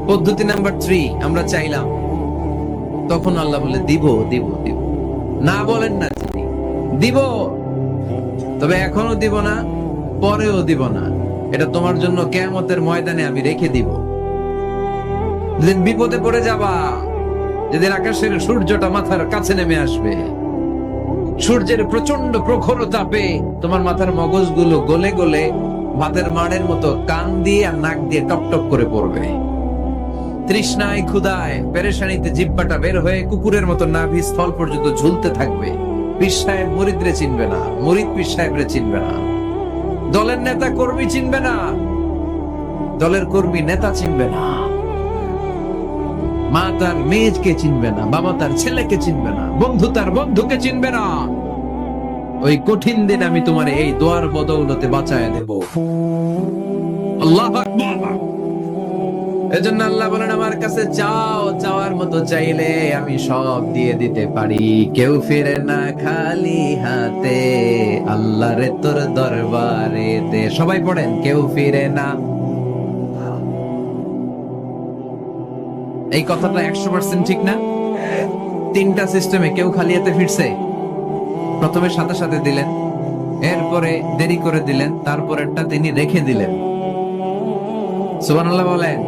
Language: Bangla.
পদ্ধতি নাম্বার 3 আমরা চাইলাম, তখন আল্লাহ বলে দিব দিব দিব। না বলেন না তিনি, দিব, তবে এখনো দিব না, পরেও দিব না। এটা তোমার জন্য কিয়ামতের ময়দানে আমি রেখে দিব। যেদিন বিপদে পড়ে যাবা, যেদিন আকাশের সূর্যটা মাথার কাছে নেমে আসবে, সূর্যের প্রচন্ড প্রখর তাপে তোমার মাথার মগজগুলো গলে গলে ভাতের মাড়ের মতো কান দিয়ে আর নাক দিয়ে টপ টপ করে পড়বে। তৃষ্ণায় ক্ষুধায় পেরেশানিতে জিহ্বাটা বের হয়ে কুকুরের মতো নাভি স্থল পর্যন্ত ঝুলতে থাকবে। পীর সাহেব মুরিদরে চিনবে না, মুরিদ পীর সাহেবরে চিনবে না, দলের নেতা কর্মী চিনবে না, দলের কর্মী নেতা চিনবে না, মা তার মেয়েকে চিনবে না, বাবা তার ছেলেকে চিনবে না, বন্ধু তার বন্ধুকে চিনবে না। ওই কঠিন দিন আমি তোমার এই দোয়ার বদৌলতে বাঁচায় দেব। আল্লাহু আকবার। এজন্য আল্লাহ বলেন, আমার কাছে চাও, চাওয়ার মতো চাইলে আমি সব দিয়ে দিতে পারি। কেউ ফিরে না খালি হাতে, আল্লাহরে তোর দরবারে দে। সবাই পড়েন, কেউ ফিরে না। এই কথাটা 100% ঠিক না? 3টা সিস্টেমে কেউ খালি হাতে ফিরছে? প্রথমে সাথে সাথে দিলেন, এরপরে দেরি করে দিলেন, তারপরেরটা তিনি রেখে দিলেন। সুবহানাল্লাহ বলেন।